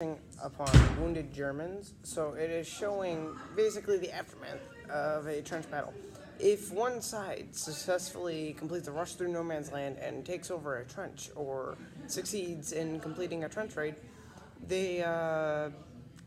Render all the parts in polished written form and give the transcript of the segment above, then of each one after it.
upon wounded Germans, so it is showing basically the aftermath of a trench battle. If one side successfully completes a rush through no man's land and takes over a trench or succeeds in completing a trench raid, they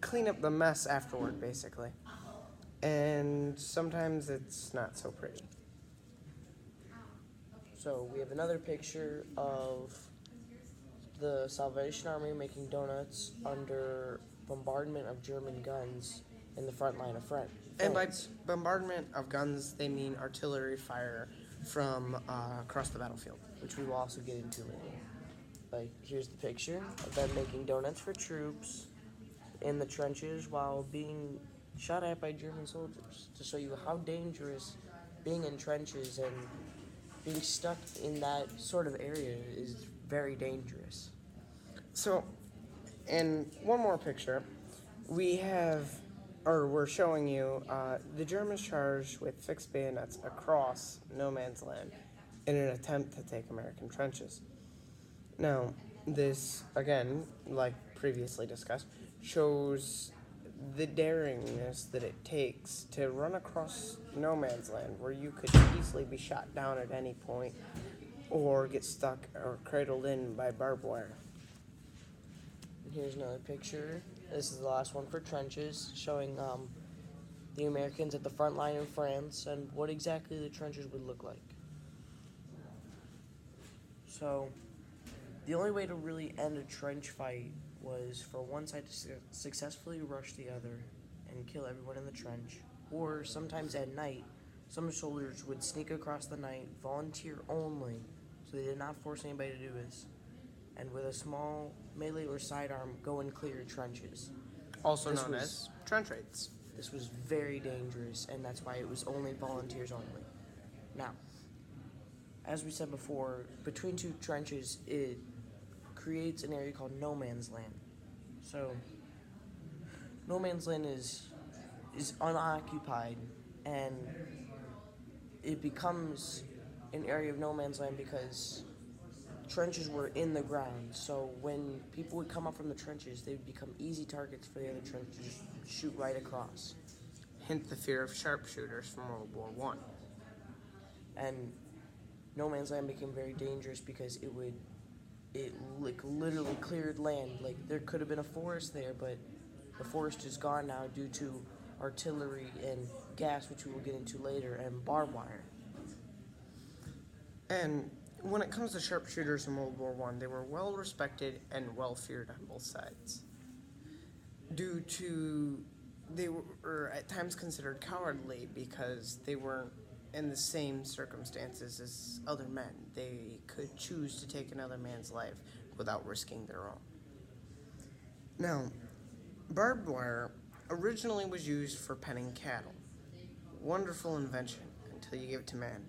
clean up the mess afterward, basically. And sometimes it's not so pretty. So we have another picture of the Salvation Army making donuts under bombardment of German guns in the front line of France. And by bombardment of guns, they mean artillery fire from across the battlefield. Which we will also get into later. Like, here's the picture of them making donuts for troops in the trenches while being shot at by German soldiers to show you how dangerous being in trenches and being stuck in that sort of area is very dangerous. So, in one more picture, we're showing you the Germans charged with fixed bayonets across no man's land in an attempt to take American trenches. Now, this, again, like previously discussed, shows the daringness that it takes to run across no man's land where you could easily be shot down at any point or get stuck or cradled in by barbed wire. Here's another picture. This is the last one for trenches, showing the Americans at the front line in France and what exactly the trenches would look like. So, the only way to really end a trench fight was for one side to successfully rush the other and kill everyone in the trench. Or sometimes at night, some soldiers would sneak across the night, volunteer only, so they did not force anybody to do this, and with a small melee or sidearm, go and clear trenches. Also known as trench raids. This was very dangerous, and that's why it was only volunteers only. Now, as we said before, between two trenches, it creates an area called no man's land. So, no man's land is unoccupied, and it becomes an area of no man's land because trenches were in the ground. So when people would come up from the trenches, they would become easy targets for the other trenches to just shoot right across. Hint the fear of sharpshooters from World War I. And no man's land became very dangerous because it literally cleared land. Like, there could have been a forest there, but the forest is gone now due to artillery and gas, which we will get into later, and barbed wire. And when it comes to sharpshooters in World War I, they were well respected and well feared on both sides. Due to they were at times considered cowardly because they weren't in the same circumstances as other men. They could choose to take another man's life without risking their own. Now, barbed wire originally was used for penning cattle. Wonderful invention until you give it to man.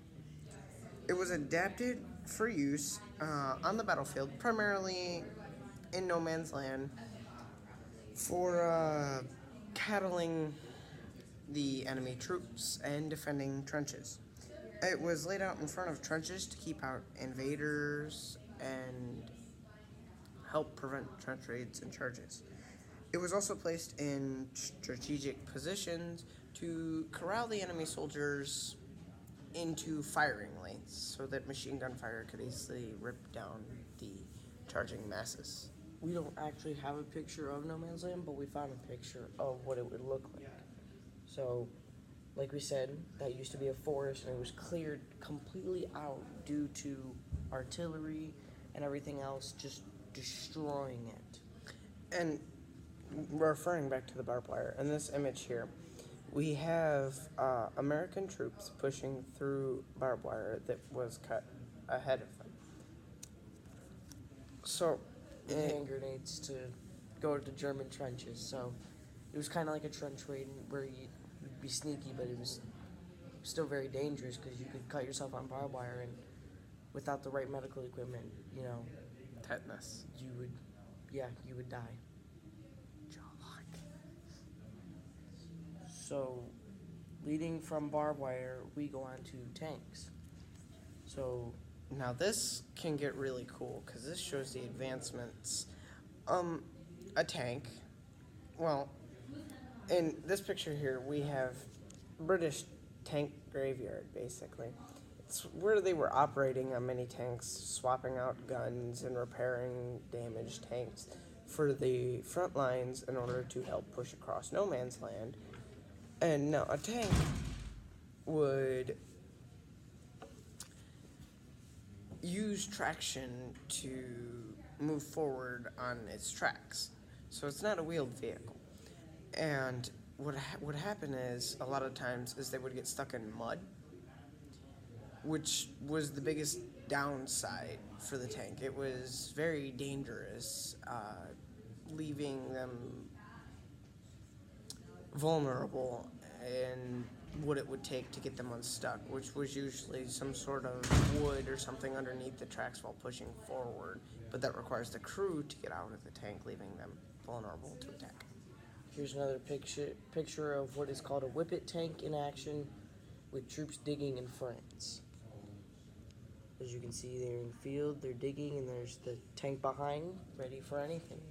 It was adapted for use on the battlefield, primarily in no man's land, for cattling the enemy troops and defending trenches. It was laid out in front of trenches to keep out invaders and help prevent trench raids and charges. It was also placed in strategic positions to corral the enemy soldiers into firing lanes so that machine gun fire could easily rip down the charging masses. We don't actually have a picture of no man's land, but we found a picture of what it would look like. So, like we said, that used to be a forest, and it was cleared completely out due to artillery and everything else just destroying it. And referring back to the barbed wire, in this image here, we have American troops pushing through barbed wire that was cut ahead of them. So, Hand grenades to go to German trenches. So it was kind of like a trench raid where you'd be sneaky, but it was still very dangerous because you could cut yourself on barbed wire, and without the right medical equipment, tetanus. you would die. So, leading from barbed wire, we go on to tanks. So, now this can get really cool because this shows the advancements. a tank. Well, in this picture here, we have British tank graveyard, basically. It's where they were operating on many tanks, swapping out guns and repairing damaged tanks for the front lines in order to help push across no man's land. And now a tank would use traction to move forward on its tracks. So it's not a wheeled vehicle. And what would happen is, a lot of times, is they would get stuck in mud, which was the biggest downside for the tank. It was very dangerous, leaving them vulnerable in what it would take to get them unstuck, which was usually some sort of wood or something underneath the tracks while pushing forward. But that requires the crew to get out of the tank, leaving them vulnerable to attack. Here's another picture of what is called a Whippet tank in action with troops digging in France. As you can see, they're in the field, they're digging, and there's the tank behind, ready for anything.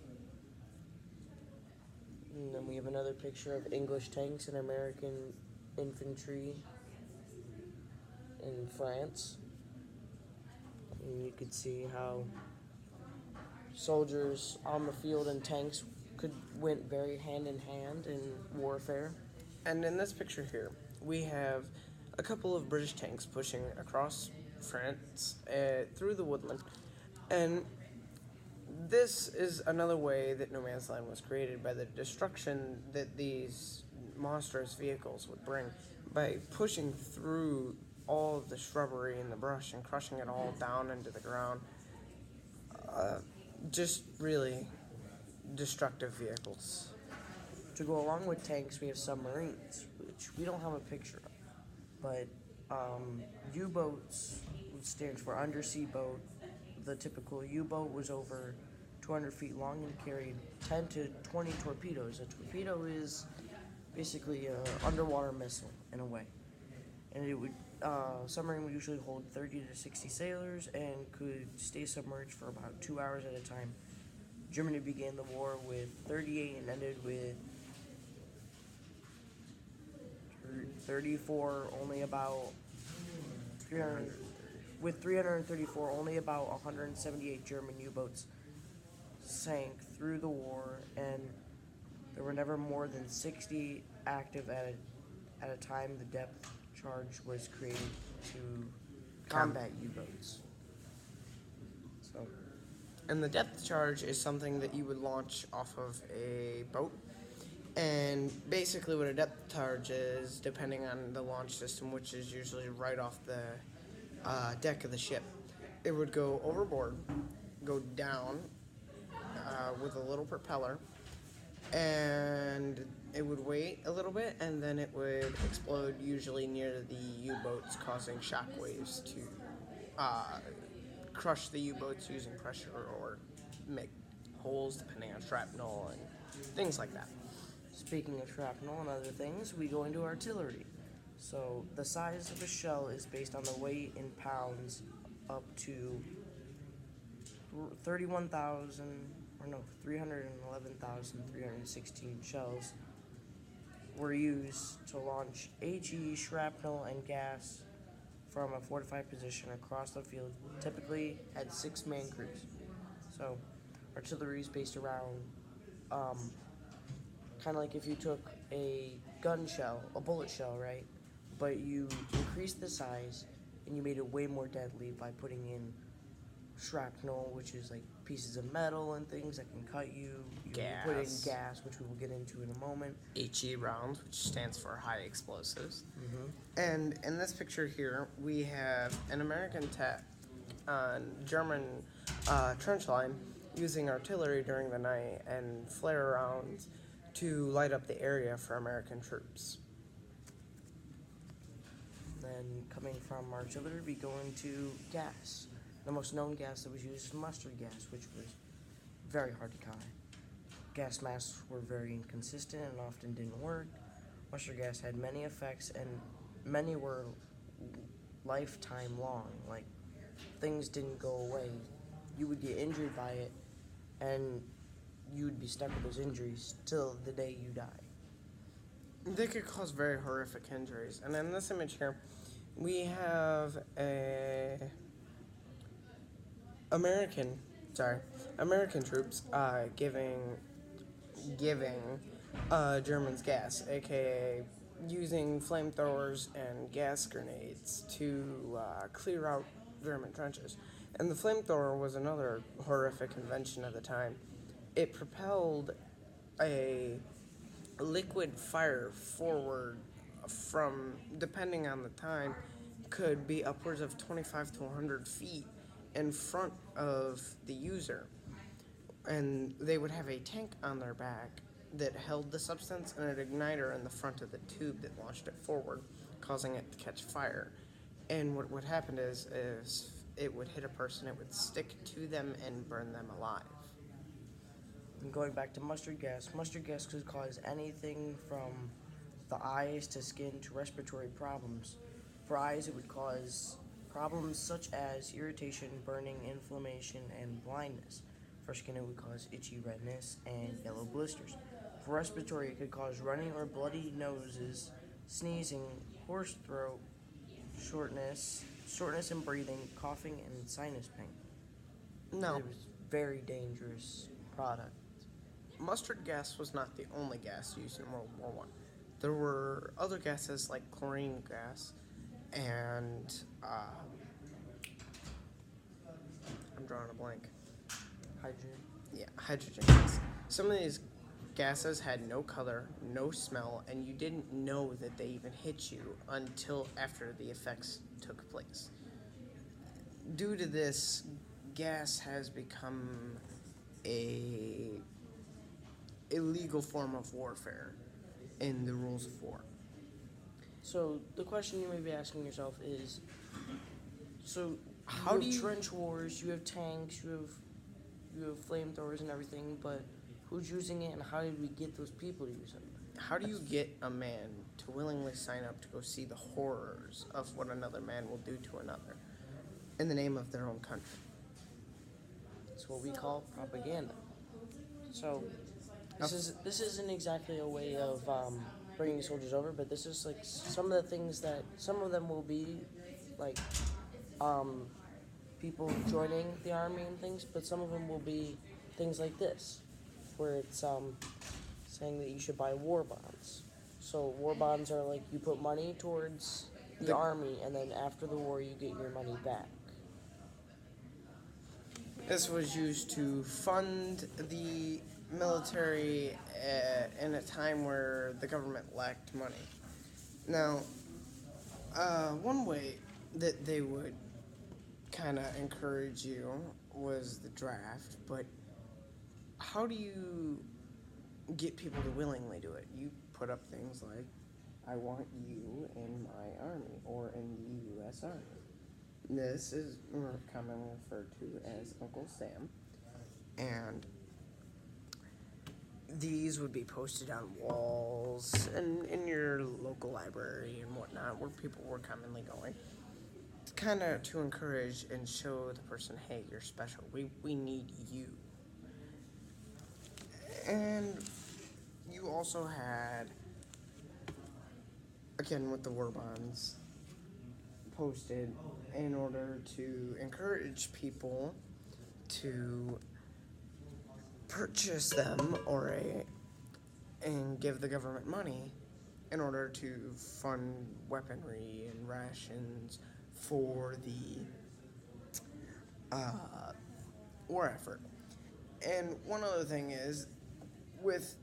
And then we have another picture of English tanks and American infantry in France. And you could see how soldiers on the field and tanks went very hand in hand in warfare. And in this picture here, we have a couple of British tanks pushing across France through the woodland. And this is another way that No Man's Land was created, by the destruction that these monstrous vehicles would bring, by pushing through all of the shrubbery and the brush and crushing it all down into the ground. Just really destructive vehicles. To go along with tanks, we have submarines, which we don't have a picture of. But U-boats, which stands for undersea boat. The typical U-boat was over 200 feet long and carried 10 to 20 torpedoes. A torpedo is basically an underwater missile, in a way. And it would submarine would usually hold 30 to 60 sailors and could stay submerged for about 2 hours at a time. Germany began the war with 38 and ended with 34, only about 300. With 334, only about 178 German U-boats sank through the war, and there were never more than 60 active at a time. The depth charge was created to combat U-boats. So. And the depth charge is something that you would launch off of a boat. And basically what a depth charge is, depending on the launch system, which is usually right off the deck of the ship, it would go overboard, go down with a little propeller, and it would wait a little bit, and then it would explode usually near the U-boats, causing shock waves to crush the U-boats using pressure, or make holes depending on shrapnel and things like that. Speaking of shrapnel and other things, we go into artillery. So the size of a shell is based on the weight in pounds, up to 311,316 shells were used to launch HE, shrapnel, and gas from a fortified position across the field, typically had 6-man crews. So artillery is based around kind of like if you took a gun shell, a bullet shell, right? But you increased the size and you made it way more deadly by putting in shrapnel, which is like pieces of metal and things that can cut you. You put in gas, which we will get into in a moment. HE rounds, which stands for high explosives. Mm-hmm. And in this picture here, we have an American German trench line using artillery during the night and flare rounds to light up the area for American troops. Then coming from artillery, we go into gas. The most known gas that was used is mustard gas, which was very hard to come by. Gas masks were very inconsistent and often didn't work. Mustard gas had many effects, and many were lifetime long. Like, things didn't go away. You would get injured by it, and you'd be stuck with those injuries till the day you die. They could cause very horrific injuries. And in this image here, we have American troops giving Germans gas, aka using flamethrowers and gas grenades to clear out German trenches. And the flamethrower was another horrific invention of the time. It propelled a liquid fire forward from, depending on the time, could be upwards of 25 to 100 feet in front of the user. And they would have a tank on their back that held the substance and an igniter in the front of the tube that launched it forward, causing it to catch fire. And what would happen is it would hit a person, it would stick to them and burn them alive. And going back to mustard gas could cause anything from the eyes to skin to respiratory problems. For eyes, it would cause problems such as irritation, burning, inflammation, and blindness. For skin, it would cause itchy redness and yellow blisters. For respiratory, it could cause running or bloody noses, sneezing, hoarse throat, shortness in breathing, coughing, and sinus pain. No, It was very dangerous product. mustard gas was not the only gas used in World War I. There were other gases like chlorine gas and I'm drawing a blank. Hydrogen. Yeah, hydrogen gas. Some of these gases had no color, no smell, and you didn't know that they even hit you until after the effects took place. Due to this, gas has become a illegal form of warfare in the rules of war. So the question you may be asking yourself is, so How you do have you- trench wars, you have tanks, you have flamethrowers and everything, but who's using it and how did we get those people to use it? How do you get a man to willingly sign up to go see the horrors of what another man will do to another in the name of their own country? It's what we call propaganda. So this isn't exactly a way of bringing soldiers over, but this is like some of the things that some of them will be like people joining the army and things, but some of them will be things like this, where it's saying that you should buy war bonds. So war bonds are like you put money towards the army, and then after the war you get your money back. This was used to fund the military in a time where the government lacked money. Now, one way that they would kind of encourage you was the draft, but how do you get people to willingly do it? You put up things like, I want you in my army or in the U.S. Army. This is commonly referred to as Uncle Sam, and these would be posted on walls and in your local library and whatnot, where people were commonly going, kind of to encourage and show the person, hey, you're special. We need you. And you also had, again with the war bonds, posted in order to encourage people to purchase them and give the government money in order to fund weaponry and rations for the war effort. And one other thing is, with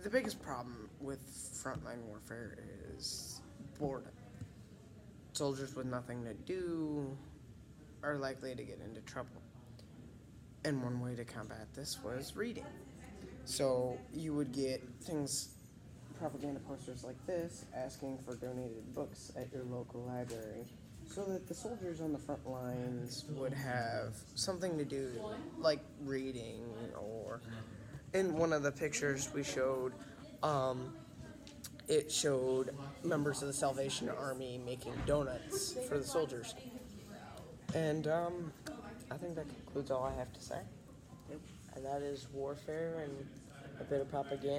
the biggest problem with frontline warfare is boredom. Soldiers with nothing to do are likely to get into trouble. And one way to combat this was reading. So you would get things, propaganda posters like this, asking for donated books at your local library, so that the soldiers on the front lines would have something to do, like reading, or in one of the pictures we showed, it showed members of the Salvation Army making donuts for the soldiers. And I think that concludes all I have to say. Yep. and that is warfare and a bit of propaganda.